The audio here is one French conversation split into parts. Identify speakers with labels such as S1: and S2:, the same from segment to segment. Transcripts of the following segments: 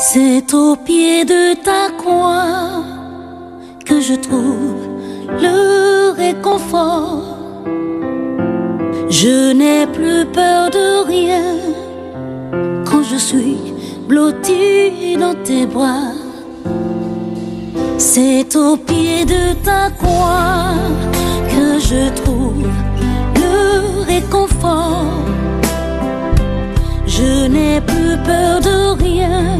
S1: C'est au pied de ta croix que je trouve le réconfort. Je n'ai plus peur de rien quand je suis blotti dans tes bras. C'est au pied de ta croix que je trouve le réconfort. Je n'ai plus peur de rien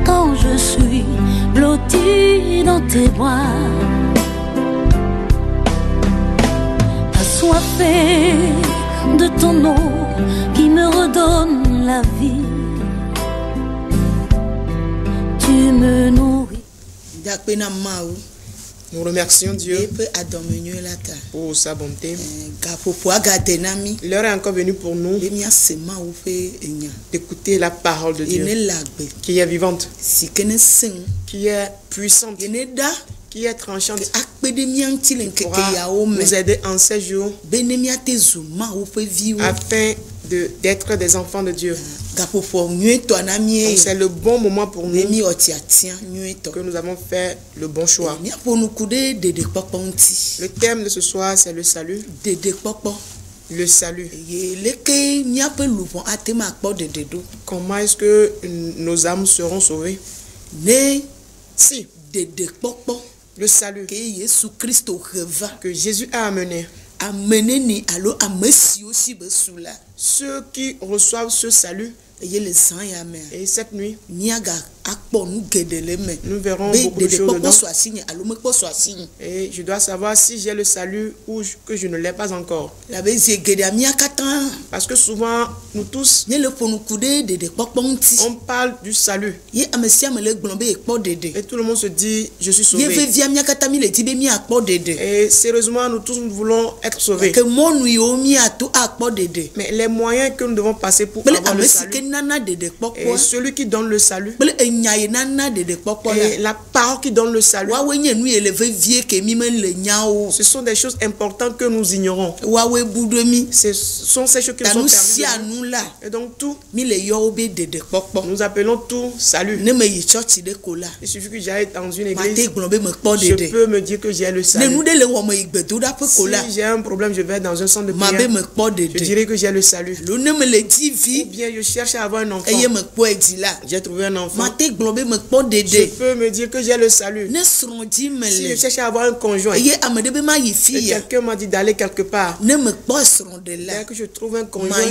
S1: quand je suis blotti dans tes bras. Assoiffé de ton eau qui me redonne la vie, tu me nourris.
S2: Nous remercions Dieu pour sa bonté. L'heure est encore venue pour nous d'écouter la parole de Dieu qui est vivante, qui est puissante, qui est tranchante, qui pourra nous aider en ces jours afin d'être des enfants de Dieu. C'est le bon moment pour nous que nous avons fait le bon choix. Le thème de ce soir, c'est le salut. Le salut. Comment est-ce que nos âmes seront sauvées? Si le salut que Jésus a amené, ceux qui reçoivent ce salut, et cette nuit, nous verrons beaucoup de choses dedans. Et je dois savoir si j'ai le salut ou que je ne l'ai pas encore. Parce que souvent, nous tous, on parle du salut. Et tout le monde se dit, je suis sauvé. Et sérieusement, nous tous, nous voulons être sauvés. Mais les moyens que nous devons passer pour avoir le salut, et celui qui donne le salut, et la parole qui donne le salut, ce sont des choses importantes que nous ignorons. Ce sont ces choses qui nous sont perdues. Et donc tout, nous appelons tout salut. Il suffit que j'aille dans une église, je peux me dire que j'ai le salut. Si j'ai un problème, je vais dans un centre de prière, je dirais que j'ai le salut. Ou bien je cherche à avoir un enfant, j'ai trouvé un enfant, je peux me dire que j'ai le salut. Si je cherche à avoir un conjoint, et quelqu'un m'a dit d'aller quelque part, dès que je trouve un conjoint, là,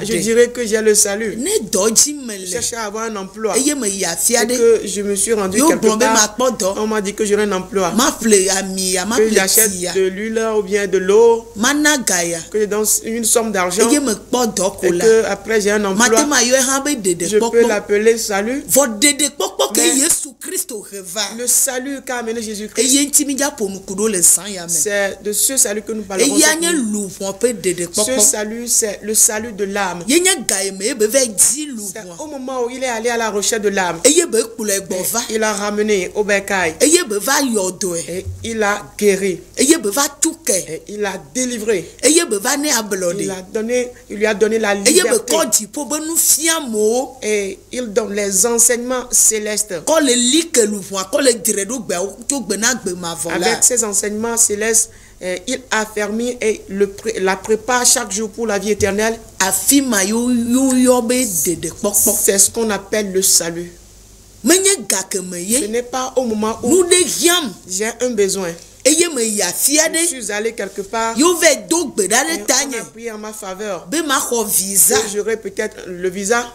S2: je dirais que j'ai le salut. Je cherche à avoir un emploi, et que je me suis rendu quelque part, on m'a dit que j'aurai un emploi, que j'achète de l'huile ou bien de l'eau, que je donne une somme d'argent, et que après j'ai un emploi, je peux l'appeler salut. Le salut qu'a amené Jésus-Christ, c'est de ce salut que nous parlons. Ce salut, c'est le salut de l'âme. Au moment où il est allé à la recherche de l'âme, il a ramené au bercail, et il a guéri, et il a délivré, il lui a donné la liberté, et il donne les enseignements célestes. Avec ces enseignements célestes, il affermit et la prépare chaque jour pour la vie éternelle. C'est ce qu'on appelle le salut. Ce n'est pas au moment où j'ai un besoin, je suis allé quelque part, on a prié en ma faveur, que j'aurai peut-être le visa,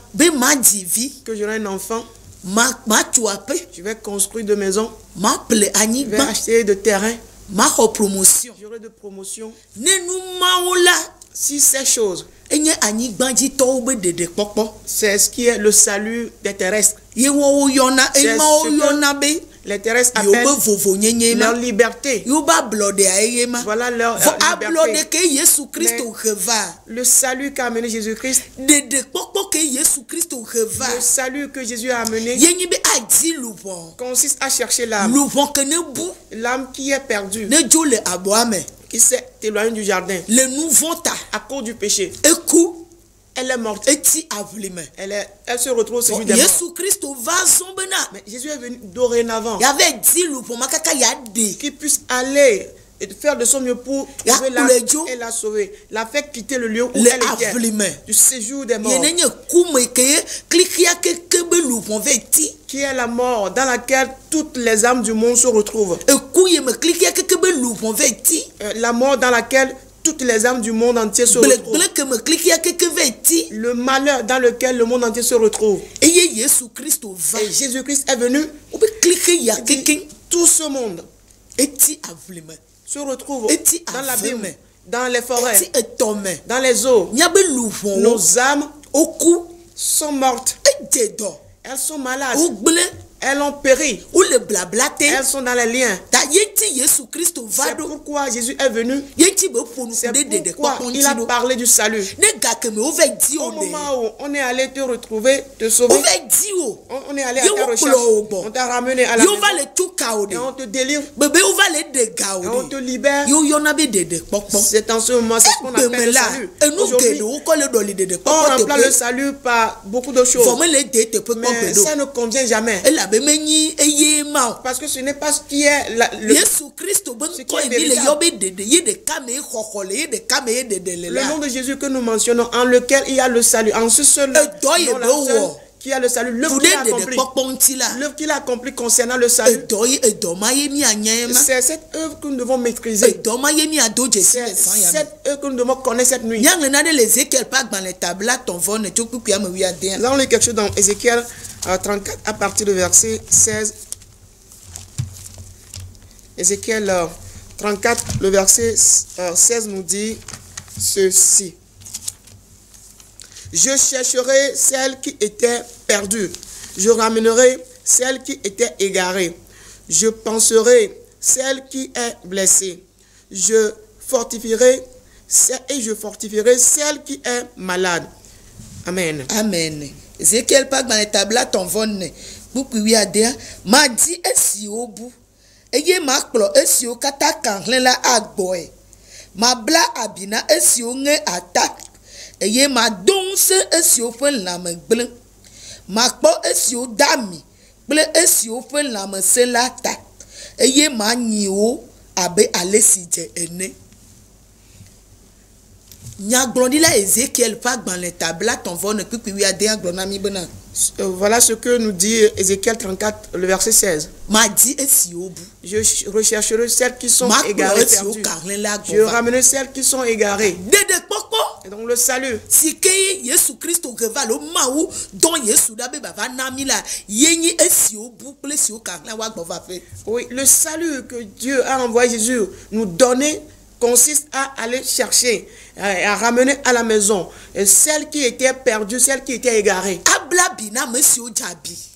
S2: que j'aurai un enfant, je vais construire de maisons, je vais acheter de terrain, j'aurai de promotion. Si ces choses, c'est ce qui est le salut des terrestres, c'est ce que les terrestres appellent leur liberté. Voilà leur liberté. Mais le salut qu'a amené Jésus-Christ, le salut que Jésus a amené, consiste à chercher l'âme. L'âme qui est perdue, qui s'est éloignée du jardin à cause du péché. elle est morte. Elle se retrouve au séjour des morts. Mais Jésus est venu dorénavant. Qu'il puisse aller et faire de son mieux pour sauver et la sauver. La fait quitter le lieu où elle était. Du séjour des morts. Qui est la mort dans laquelle toutes les âmes du monde se retrouvent. La mort dans laquelle toutes les âmes du monde entier se retrouvent. Le malheur dans lequel le monde entier se retrouve. Et Jésus-Christ est venu. Tout ce monde se retrouve dans l'abîme, dans les forêts, dans les eaux. Nos âmes sont mortes. Elles sont malades. Elles ont péri. Elles sont dans les liens. C'est pourquoi Jésus est venu. C'est pourquoi il a parlé du salut. Au moment où on est allé te retrouver, te sauver, on est allé à ta recherche. On t'a ramené à la maison. Et on te délivre. Et on te libère. C'est en ce moment, c'est ce qu'on appelle le salut. Aujourd'hui, on remplace le salut par beaucoup de choses. Mais ça ne convient jamais. Parce que ce n'est pas ce qui est le nom de Jésus que nous mentionnons, en lequel il y a le salut. En ce seul nom, qui a le salut, l'œuvre qu'il a accompli concernant le salut. C'est cette œuvre que nous devons maîtriser. C'est cette œuvre que nous devons connaître cette nuit. Nous allons lire quelque chose dans Ézéchiel 34 à partir du verset 16. Ézéchiel 34, le verset 16 nous dit ceci. Je chercherai celle qui était perdue. Je ramènerai celle qui était égarée. Je penserai celle qui est blessée. Je fortifierai celle qui est malade. Amen.
S3: Amen. Ézéchiel pas dans les tableaux ton vonne. Boupi adé. Ma dit esi obu. Eye ma klo esi o kata kanlen la agboe. Ma bla abina esi o nge attaque. Eye ma donse esi o fen la me gble. Ma kpo esi o dami. Ble esi o fen la me se la ta. Eye ma nyi o abe alesi je ene.
S2: Voilà ce que nous dit Ézéchiel 34, le verset 16. Je rechercherai celles qui sont égarées, perdues. Je ramènerai celles qui sont égarées. Et donc le salut. Oui, le salut que Dieu a envoyé Jésus nous donner consiste à aller chercher, à ramener à la maison celles qui étaient perdues, celles qui étaient égarées.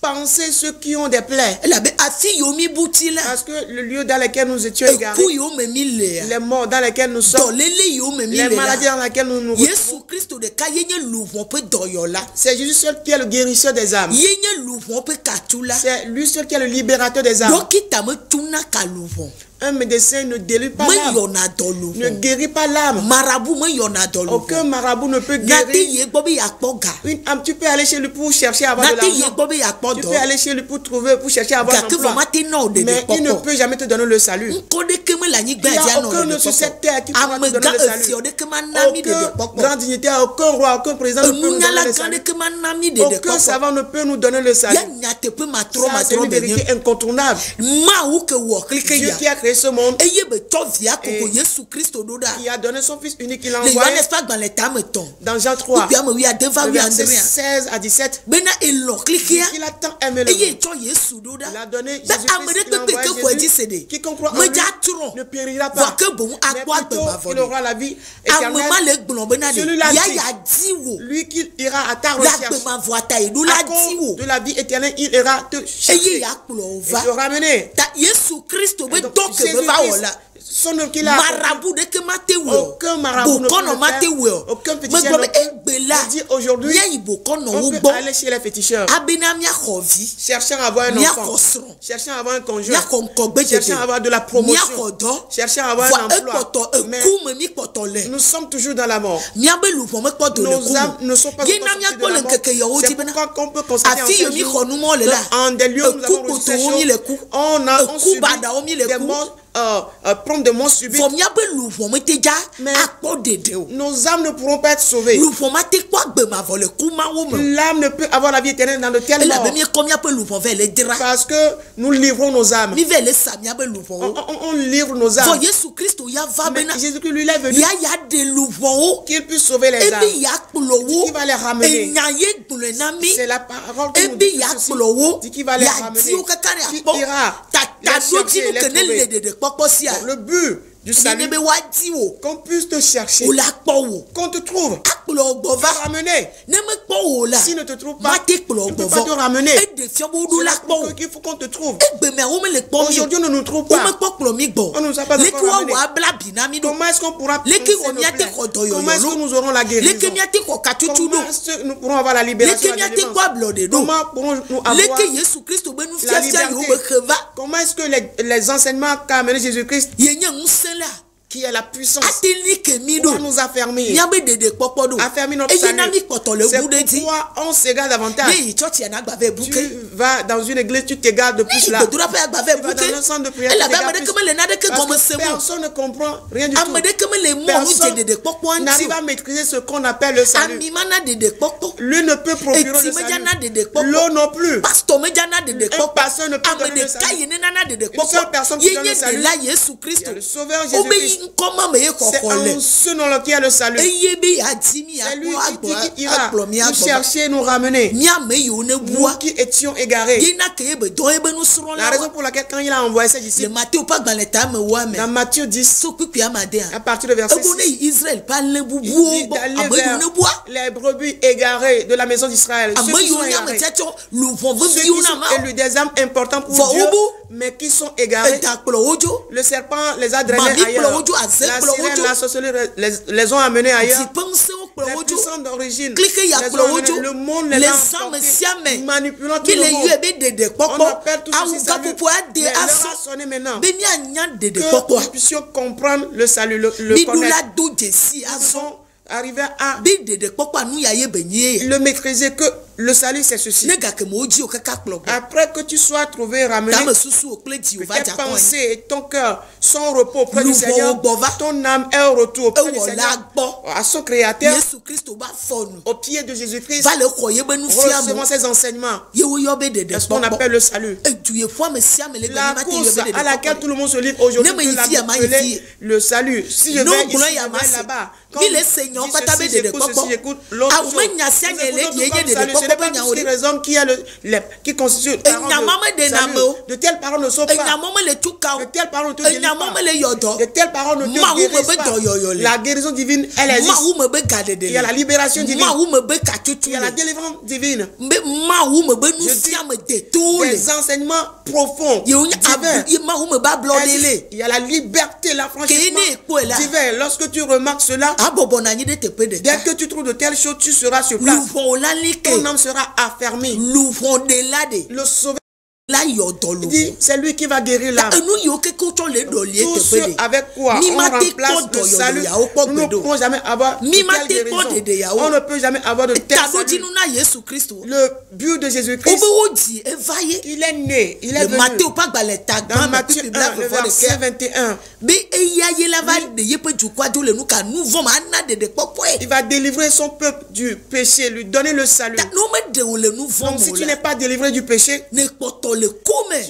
S2: Pensez ceux qui ont des plaies. Parce que le lieu dans lequel nous étions égarés, les morts dans lesquels nous sommes, les maladies dans lesquelles nous nous retrouvons, c'est Jésus seul qui est le guérisseur des âmes. C'est lui seul qui est le libérateur des âmes. Un médecin ne délivre pas l'âme, ne guérit pas l'âme. Aucun marabout ne peut guérir une âme. Tu peux aller chez lui pour chercher à avoir de l'argent. Tu peux aller chez lui pour trouver, pour chercher à avoir un emploi. Mais il ne peut jamais te donner le salut. Il n'y a aucun sur cette terre qui pourra te donner le salut. Aucun grand dignitaire, aucun roi, aucun président ne peut nous donner le salut. Aucun savant ne peut nous donner le salut. Ça, c'est une vérité incontournable. Dieu qui a créé ce monde et il a donné son fils unique, il l'a envoyé dans Jean 3, verset 16 à 17. Il a tant aimé le monde. Il a donné Jésus-Christ, il a envoyé Jésus. Quiconque croit en lui ne périra pas, mais plutôt il aura la vie éternelle. Celui-là dit, lui qui ira à ta recherche, à cause de la vie éternelle, il ira te chercher et te ramener.
S3: marabout de que maté
S2: aucun marabout ne peut le faire. Aucun féticheur ne peut. Dit aujourd'hui, on peut aller chez les féticheurs, cherchant à avoir un enfant, cherchant à avoir un conjoint, cherchant à avoir de la promotion, cherchant à avoir un emploi. Mais nous sommes toujours dans la mort. Nos âmes ne sont pas encore sorties de la mort. C'est pourquoi on peut constater en ces jours, en des lieux où nous avons reçu ces choses, on subit des morts. Prendre des morts subites. Mais nos âmes ne pourront pas être sauvées. L'âme ne peut avoir la vie éternelle dans de telles morts. Parce que nous livrons nos âmes. On livre nos âmes. Mais Jésus-Christ lui est venu qu'il puisse sauver les âmes. Il va les ramener. C'est la parole qui nous dit qu'il va les ramener. Qu'il ira les chercher, les trouver. Le but du salut, qu'on puisse te chercher, qu'on te trouve, te ramener. S'il ne te trouve pas, il ne peut pas te ramener. Il faut qu'on te trouve. Aujourd'hui, on ne nous trouve pas. On ne nous a pas encore ramené. Comment est-ce qu'on pourra penser nos plaies? Comment est-ce que nous aurons la guérison? Comment est-ce que nous pourrons avoir la libération? Comment pourrons-nous avoir la liberté? Comment est-ce que les enseignements qu'a amené Jésus-Christ, qui est la puissance, pour nous affermir, affermir notre salut. C'est pourquoi on s'égare davantage. Tu vas dans une église, tu t'égares de plus là. Tu vas dans un centre de prière, tu t'égares plus. Parce que personne ne comprend rien du tout. Personne n'arrive à maîtriser ce qu'on appelle le salut. Lui ne peut procurer le salut. L'eau non plus. Un pasteur ne peut donner le salut. Une seule personne qui donne le salut, c'est le Sauveur Jésus-Christ. C'est en ce nom-là qu'il y a le salut. C'est lui qui dit qu'il ira nous chercher, nous ramener. Nous qui étions égarés. La raison pour laquelle quand il a envoyé ses disciples, dans Matthieu 10, à partir du verset 6, il dit d'aller vers les brebis égarées de la maison d'Israël. Ceux qui sont égarés, ceux qui sont élus des âmes importantes pour Dieu, mais qui sont égarés. Le serpent les a drainés ailleurs. La sirène, la sorcellerie les ont amenés ailleurs. Les puissants d'origine les ont amenés. Le monde les a emportés, manipulant tout le monde. On appelle tout ceci salut. Mais l'heure a sonné maintenant que nous puissions comprendre le salut, le connaître. Nous sommes arrivés à le maîtriser, que le salut c'est ceci. Après que tu sois trouvé, ramené, que tes pensées et ton cœur sont au repos auprès du Seigneur, ton âme est au retour auprès du Seigneur, à son Créateur, au pied de Jésus-Christ. Recevons ses enseignements. C'est ce qu'on appelle le salut. La course à laquelle tout le monde se livre aujourd'hui, le salut. Si je vais ici, je vais là-bas. J'écoute l'autre chose. Ce n'est pas tous les raisons qui constituent de telles paroles ne sont pas. De telles paroles ne te guérissent pas. De telles paroles ne te guérissent pas. La guérison divine, elle existe. Il y a la libération divine. Il y a la délivrance divine. Des enseignements profonds, divins. Il y a la liberté, l'affranchissement divin. Lorsque tu remarques cela, dès que tu trouves de telles choses, tu seras sur place. Ton âme sera affermie. Le Sauveur, c'est lui qui va guérir l'âme. Tous ceux avec quoi on remplace le salut, nous ne pouvons jamais avoir de telle guérison. On ne peut jamais avoir de tel salut. Le but de Jésus-Christ, il est né, il est venu. Dans Matthieu 1, le verset 21, il va délivrer son peuple du péché, lui donner le salut. Donc si tu n'es pas délivré du péché, tu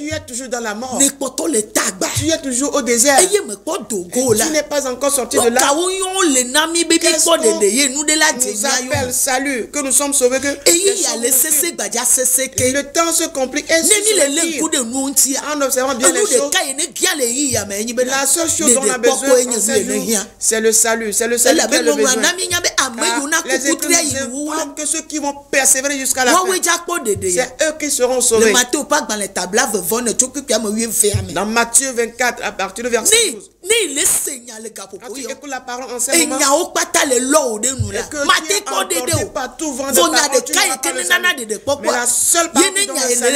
S2: es toujours dans la mort. Tu es toujours au désert. Et tu n'es pas encore sorti de là. Qu'est-ce qu'on nous appelle salut? Que nous sommes sauvés. Le temps se complique. En observant bien les choses, la seule chose dont on a besoin, c'est le salut. C'est le salut qui est le besoin. les Écritures nous que ceux qui vont persévérer jusqu'à la fin, c'est eux qui seront sauvés. Dans Matthieu 24, à partir du verset 12. Quand tu écoutes la parole en ce moment, et que tu n'entends pas tout vent de parole, tu n'auras pas le salut. Mais la seule parole qui donne le salut, c'est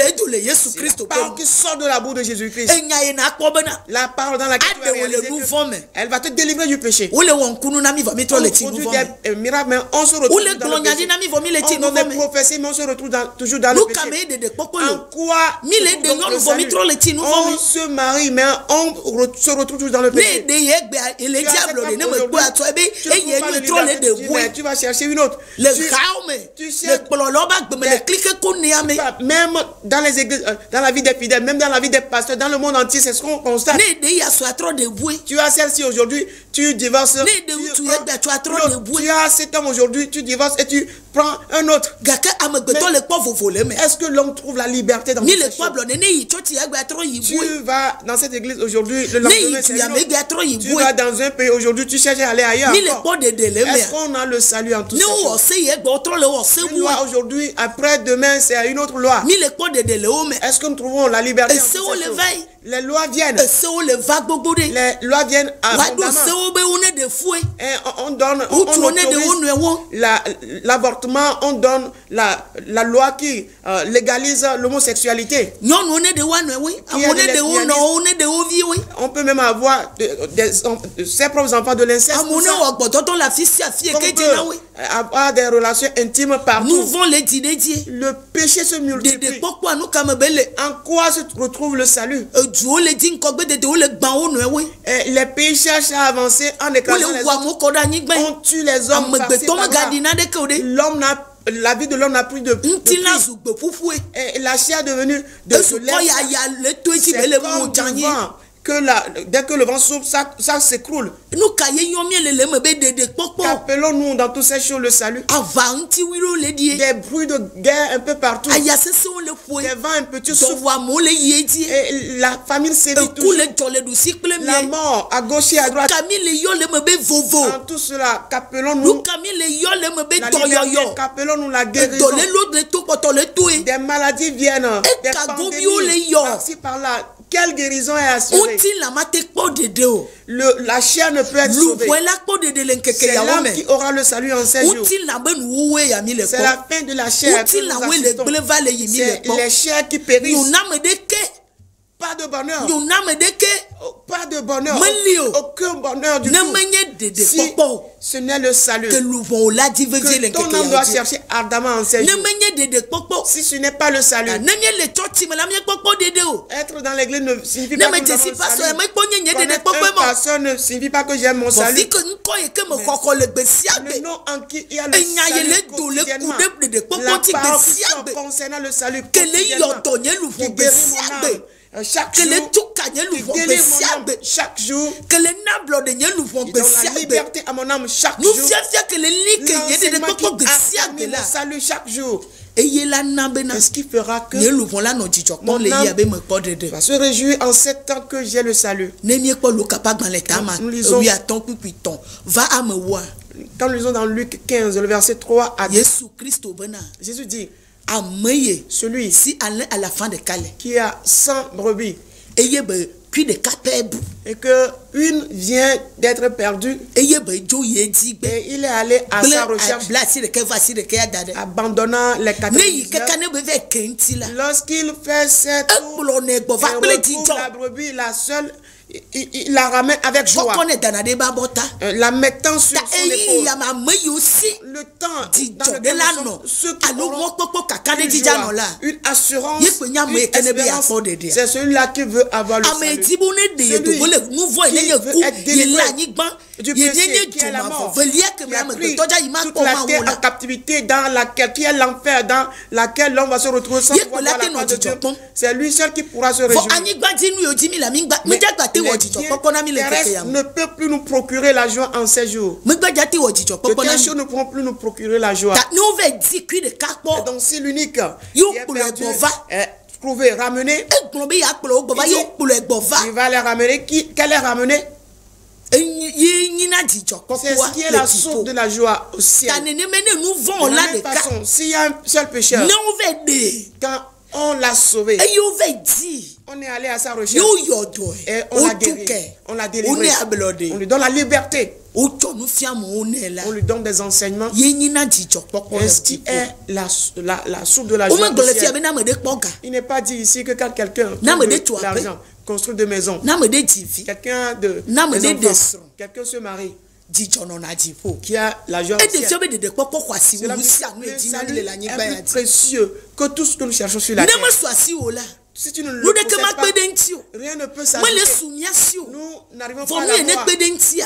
S2: la parole qui sort de la bouche de Jésus-Christ. La parole dans laquelle tu vas réaliser elle va te délivrer du péché. On produit des miracles, mais on se retrouve dans le péché. On donne des prophéties, mais on se retrouve toujours dans le péché. En quoi on se marie, mais on se retrouve toujours dans le péché. Tu vas chercher une autre. Même dans les églises, dans la vie des fidèles, même dans la vie des pasteurs, dans le monde entier, c'est ce qu'on constate. Tu as celle-ci aujourd'hui, tu divorces. Tu as cet homme aujourd'hui, tu divorces et tu prends un autre. Est-ce que l'homme trouve la liberté dans cette chose? Tu vas dans cette église aujourd'hui, le lendemain c'est une autre. Tu vas dans un pays aujourd'hui, tu cherches à aller ailleurs. Est-ce qu'on a le salut en tout ça? Une loi aujourd'hui, après demain c'est une autre loi. Est-ce que nous trouvons la liberté en tout ça? Les lois viennent. Les lois viennent abondamment. Et on donne l'avortement, on donne la loi qui légalise l'homosexualité. On peut même avoir ses propres enfants de l'inceste. On peut avoir des relations intimes partout. Le péché se multiplie. En quoi se retrouve le salut? Et les pays cherchent à avancer en écrasant les autres. On tue les hommes. L'homme n'a la vie de l'homme n'a plus de prix. Et la chair est devenue de dès que le vent souffle, ça s'écroule. Appelons-nous dans toutes ces choses le salut. Des bruits de guerre un peu partout. Des vents un peu soufflent. Et la famine sévit toujours. La mort à gauche et à droite. En tout cela, qu'appelons-nous la liberté, qu'appelons-nous la guérison. Des maladies viennent. Des pandémies par-ci par-là. Quelle guérison est assurée? La chair ne peut être sauvée. C'est l'homme qui aura le salut en 16 jours. C'est la fin de la chair. C'est les chairs qui périssent. Pas de bonheur. Pas de bonheur. Aucun bonheur du tout. Si ce n'est le salut que ton âme doit chercher ardemment en 16 jours. Si ce n'est pas le salut, être dans l'église ne signifie pas que nous avons le salut. Connaître un pasteur ne signifie pas que j'aime mon salut. Le nom en qui il y a le salut quotidiennement. La parole concernant le salut quotidiennement qui guérit mon âme. Chaque jour, qui délivre mon âme chaque jour, qui donne la liberté à mon âme chaque jour, l'enseignement qui affirme mon salut chaque jour. Est-ce qui fera que mon âme va se réjouir en 7 ans que j'ai le salut? Nous lisons, quand nous lisons dans Luc 15, le verset 3 à 10, Jésus dit, celui à la fin de Calais qui a 100 brebis et que une vient d'être perdue et il est allé à sa recherche abandonnant les 99. Lorsqu'il fait cette tour, il retrouve la brebis, la seule. Il la ramène avec joie, la mettant sur son épaule. Le temps dans ceux qui auront une joie, une assurance, une espérance, c'est celui-là qui veut avoir le salut. Celui qui veut être délivré du péché qui est la mort, qui a pris toute la terre en captivité, dans laquelle, qui est l'enfer, dans laquelle l'homme va se retrouver sans pouvoir voir la face de Dieu. C'est lui seul qui pourra se réjouir. Les terrestres ne peuvent plus nous procurer la joie en 16 jours. Les terrestres ne pourront plus nous procurer la joie. Et donc si l'unique qui est perdu est trouvé, ramené, il va les ramener. Qu'elle est ramenée? C'est ce qui est la source de la joie au ciel. De la même façon, s'il y a un seul pécheur, quand on l'a sauvé, on est allé à sa recherche et on l'a guéri, on l'a délivré, on lui donne la liberté, on lui donne des enseignements. Ce qui est la source de la joie au ciel. Il n'est pas dit ici que quand quelqu'un trouve de l'argent, construit des maisons, quelqu'un de quelqu'un se marie, qui a la joie au ciel. C'est plus précieux que tout ce que nous cherchons sur la terre. Si tu ne le possèdes pas, rien ne peut s'ajouter. Nous n'arrivons pas à l'avoir.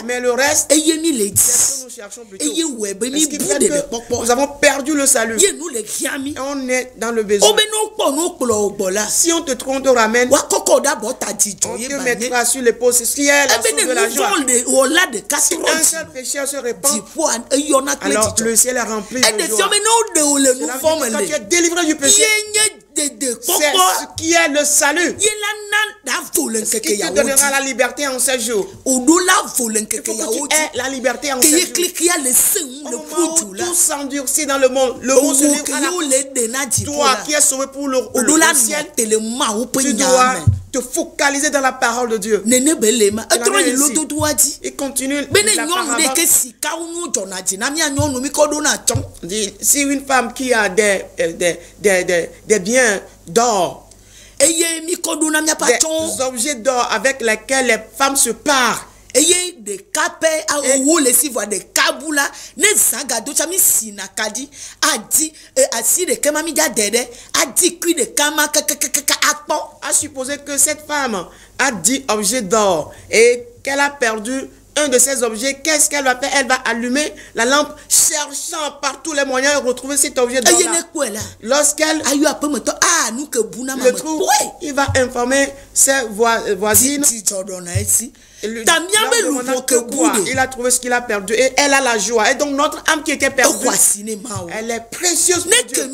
S2: Mais le reste, c'est ce que nous cherchons plutôt. Et ce qui fait que nous avons perdu le salut. Et on est dans le besoin. Si on te trouve, on te ramène, on te mettra sur l'épaule. C'est ce qui est la source de la joie. Si un seul pécheur se répand, alors le ciel est rempli de joie. Quand tu es délivré du péché, c'est ce qui est le salut. Ce qui te donnera la liberté en 7 jours. Il faut que tu aies la liberté en 7 jours. Au moment où tout s'endurcit dans le monde, le monde se livre à la cause. Toi qui es sauvé pour le ciel, tu dois te focaliser dans la parole de Dieu. Il continue. Si une femme qui a des biens d'or, des objets d'or avec lesquels les femmes se parent, à supposer que cette femme a 10 objets d'or et qu'elle a perdu un de ces objets, qu'est-ce qu'elle va faire? Elle va allumer la lampe, cherchant par tous les moyens de retrouver cet objet d'or. Lorsqu'elle le trouve, il va informer ses voisines. Il a trouvé ce qu'il a perdu et elle a la joie. Et donc notre âme qui était perdue, elle est précieuse pour Dieu.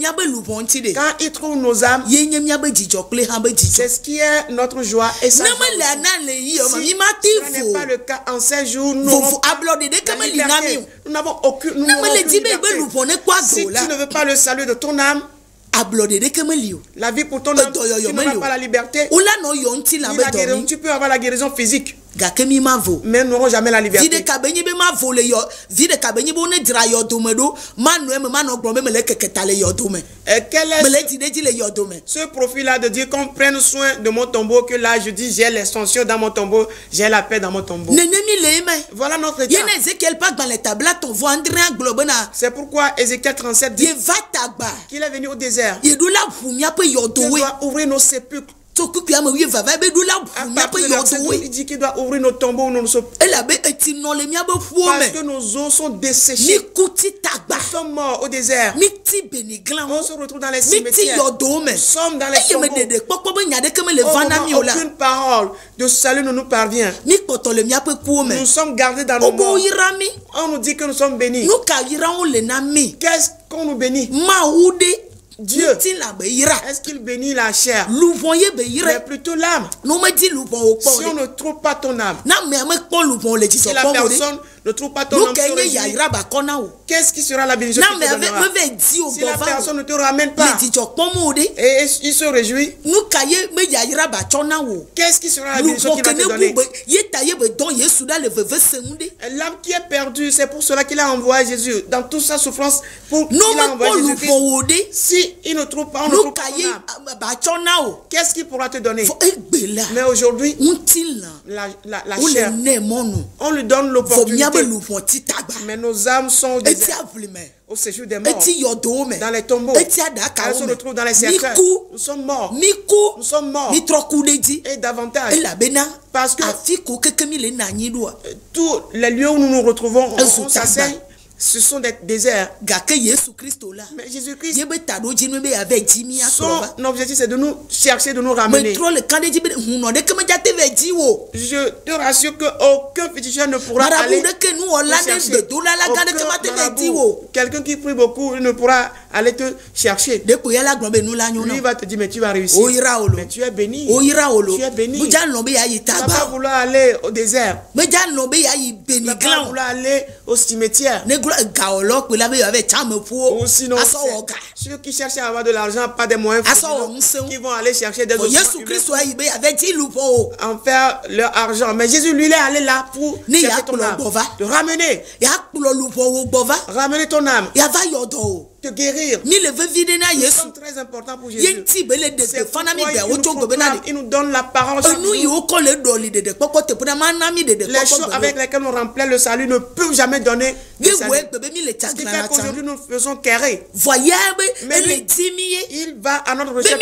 S2: Quand il trouve nos âmes, c'est ce qui est notre joie et sa joie. Si ce n'est pas le cas, en 16 jours, nous n'avons aucune liberté. Si tu ne veux pas le salut de ton âme, la vie pour ton âme, tu n'auras pas la liberté. Tu peux avoir la guérison physique, mais nous n'aurons jamais la liberté. Quel est ce profil-là de dire qu'on prenne soin de mon tombeau, que là je dis j'ai l'extension dans mon tombeau, j'ai la paix dans mon tombeau. Voilà notre état. C'est pourquoi Ézéchiel 37 dit qu'il est venu au désert. Il doit ouvrir nos sépulcres. Il dit qu'il doit ouvrir nos tombeaux, parce que nos os sont desséchés. Nous sommes morts au désert. On se retrouve dans les cimetières. Nous sommes dans les tombeaux. Aucune parole de salut ne nous parvient. Nous sommes gardés dans nos morts. On nous dit que nous sommes bénis. Qu'est-ce qu'on nous bénit? Dieu, est-ce qu'il bénit la chair? Mais plutôt l'âme. Si on ne trouve pas ton âme, si la personne ne trouve pas ton âme, qu'est-ce qui sera la bénédiction qu'il te donnera? Si la personne ne te ramène pas et il se réjouit, qu'est-ce qui sera la bénédiction qu'il va te donner? L'âme qui est perdue, c'est pour cela qu'il a envoyé Jésus dans toute sa souffrance. Pour qu'il a envoyé Jésus. Si il ne trouve pas, on ne trouve pas ton âme, qu'est-ce qu'il pourra te donner? Mais aujourd'hui, la chair, on lui donne l'opportunité. Mais nos âmes sont au désert, au séjour des morts, dans les tombeaux. Elles se retrouvent dans les cercueils. Nous sommes morts. Nous sommes morts. Et davantage. Parce que tous les lieux où nous nous retrouvons, on s'asseye. Ce sont des déserts. Mais Jésus-Christ, son objectif c'est de nous chercher, de nous ramener. Je te rassure qu'aucun féticheur ne pourra aller chercher. Quelqu'un qui prie beaucoup ne pourra aller te chercher. Lui va te dire, mais tu vas réussir. Mais tu es béni. Tu es béni. Tu vas pas vouloir aller au désert. Tu vas pas vouloir aller au cimetière. Ou sinon, ceux qui cherchent à avoir de l'argent, pas des moyens, qui vont aller chercher des autres. En faire leur argent. Mais Jésus, lui, il est allé là pour chercher ton âme. Te ramener. Ramener ton âme. Te guérir. C'est très important pour Jésus. Il nous donne la parole. Les choses avec lesquelles on remplit le salut ne peuvent jamais donner le salut. Ce qui fait qu'aujourd'hui nous faisons quérir. Mais lui, il va à notre recherche.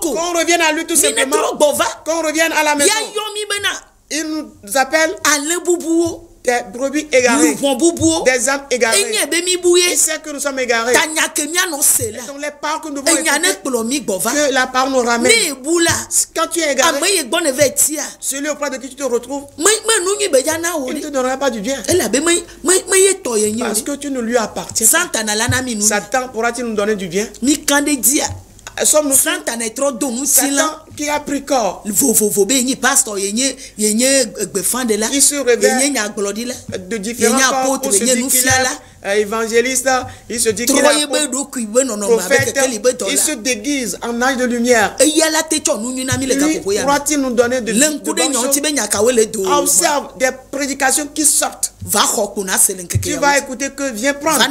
S2: Qu'on revienne à lui tout simplement. Qu'on revienne à la maison. Il nous appelle des brebis égarées, des âmes égarées. Il sait que nous sommes égarés. Et donc les paroles que nous devons écouter, que la parole nous ramène. Quand tu es égaré, celui auprès de qui tu te retrouves, il ne te donnera pas du bien. Parce que tu ne lui appartiens pas. Satan pourra-t-il nous donner du bien? Sommes-nous Satan qui a pris corps. Il se révèle de différents corps pour se dire qu'il est évangéliste, il se dit qu'il est prophète, il se déguise en âge de lumière. Lui, pourra-t-il nous donner de bonnes choses? Observe des prédications qui sortent. Tu vas écouter que viens prendre.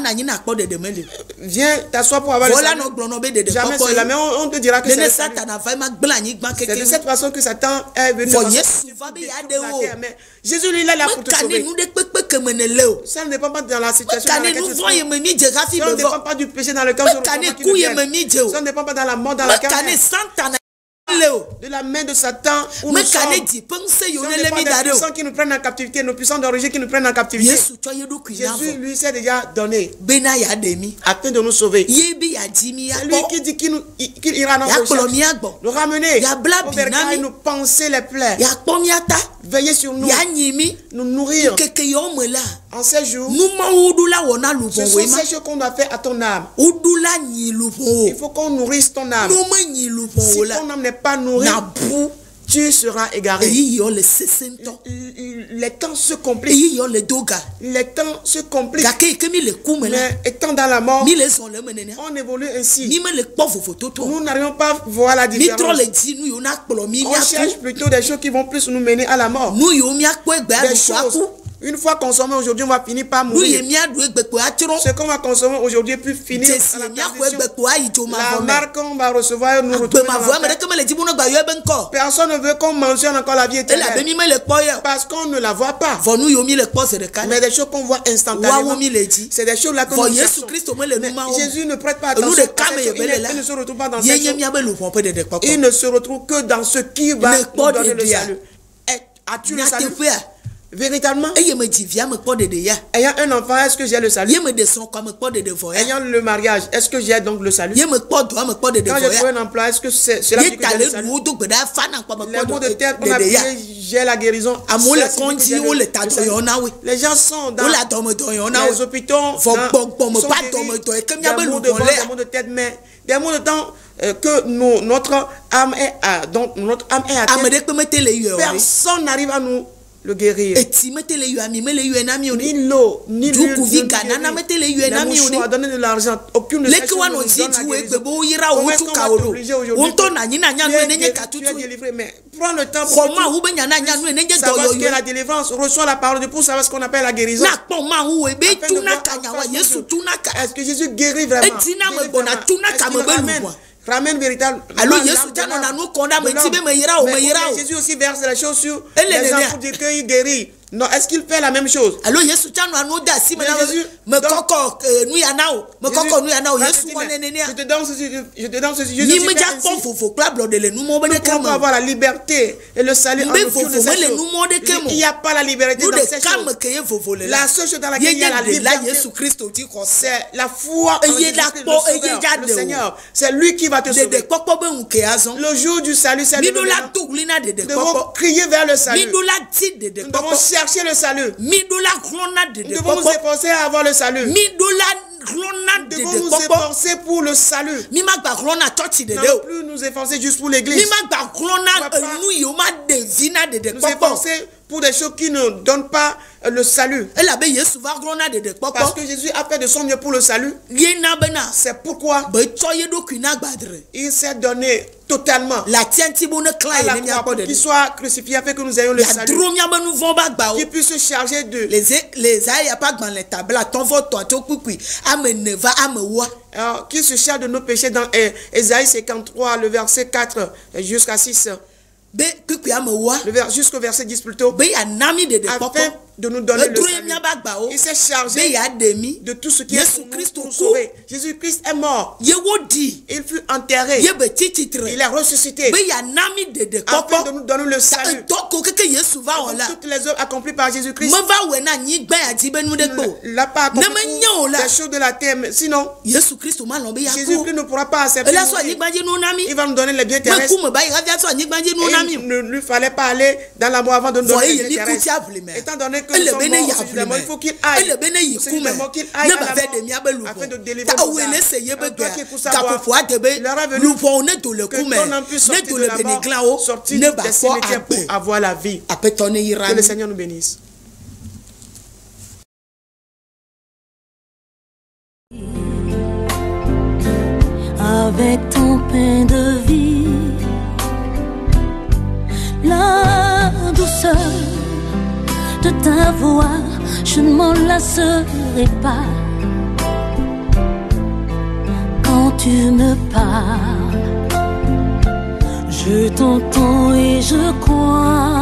S2: Viens t'asseoir pour avoir le salut. Jamais cela, mais on te dira que c'est le salut. C'est de cette façon que Satan est venu. Mais Jésus, lui, il est là pour te sauver. Ça ne dépend pas de la situation dans laquelle tu es. Ça ne dépend pas du péché dans lequel tu es. Ça ne dépend pas de la mort dans laquelle tu es. De la main de Satan où nous sommes. Ce n'est pas des puissants qui nous prennent en captivité, nos puissants d'origine qui nous prennent en captivité. Jésus lui s'est déjà donné afin de nous sauver. C'est lui qui dit qu'il ira dans nos recherches, nous ramener, pour nous penser les plaies, veiller sur nous, nous nourrir. En ces jours, ce sont ces choses qu'on doit faire à ton âme. Il faut qu'on nourrisse ton âme. Si ton âme n'est pas nourrie, tu seras égaré. Les temps se compliquent. Les temps se compliquent. Mais étant dans la mort, on évolue ainsi. Nous n'arrivons pas à voir la différence. On cherche plutôt des choses qui vont plus nous mener à la mort. Des choses. Une fois consommé aujourd'hui, on va finir par mourir. Ce qu'on va consommer aujourd'hui peut finir à la perdition. La marque qu'on va recevoir nous retrouver dans personne ne veut qu'on mentionne encore la vie éternelle. Parce qu'on ne la voit pas. Mais des choses qu'on voit instantanément. C'est des choses là que nous cherchons. Mais Jésus ne prête pas attention à ces choses. Il ne se retrouve pas dans ces choses. Il ne se retrouve que dans ce qui va nous donner le salut. As-tu le salut? Véritablement, ayant un enfant, est-ce que j'ai le salut? Ayant le mariage, est-ce que j'ai donc le salut? Quand je trouve un emploi, est-ce que cela dit que j'ai le salut? Les maux de tête, on a prié, j'ai la guérison. Les gens sont dans les hôpitaux, sont guéris, des maux de ventre, des maux de tête, mais des maux de temps que notre âme est atteinte. Personne n'arrive à nous le guérir. Ni l'eau, ni l'huile, ni mouchoirs, donner de l'argent. Aucune de ces choses nous donne la guérison. Comment est-ce qu'on va t'obliger aujourd'hui? Tu es délivré, mais prends le temps pour savoir ce qu'est la délivrance. Reçois la parole de Dieu pour savoir ce qu'on appelle la guérison. Est-ce que Jésus guérit vraiment? Ramène véritablement. Jésus aussi verse la chose sur les enfants pour dire qu'il guérit. Non, est-ce qu'il fait la même chose? Je te donne ceci. Jésus fait ainsi. Nous pouvons avoir la liberté et le salut en aucune de ces choses. Il n'y a pas la liberté dans ces choses. La seule chose dans laquelle il y a la liberté, c'est la foi en Jésus-Christ, le Seigneur. C'est lui qui va te sauver. Le jour du salut, c'est le moment. Nous devons crier vers le salut. Nous devons chercher le salut. Nous devons nous efforcer à avoir le salut. devons nous efforcer pour le salut. Ne plus nous efforcer juste pour l'église. Nous efforcer pour des choses qui ne donnent pas le salut. Parce que Jésus a fait de son mieux pour le salut. C'est pourquoi il s'est donné totalement à la croix pour qu'il soit crucifié afin que nous ayons le salut. Qu'il puisse se charger de qu'il se charge de nos péchés dans Ésaïe 53, le verset 4 jusqu'à 6. Jusqu'au verset 10 plutôt, afin de nous donner le salut. Il s'est chargé de tout ce qui est pour sauver. Jésus-Christ est mort. Il fut enterré. Il est ressuscité afin de nous donner le salut. Toutes les œuvres accomplies par Jésus-Christ, il n'a pas accompli les choses de la terre. Sinon, Jésus-Christ ne pourra pas accepter. Il va nous donner les biens terrestres. Il ne lui fallait pas aller dans la mort avant de nous donner les biens terrestres. Étant donné que nous sommes morts, il faut qu'il aille. Afin de délivrer nos âmes. Toi qui es pour savoir, il aura venu que ton âme puisse sortir de la mort, sortir des cimetières pour avoir la vie. Que le Seigneur nous bénisse.
S1: Avec ton pain de vie, la douceur de ta voix, je ne m'en lasserai pas. Quand tu me parles, je t'entends et je crois.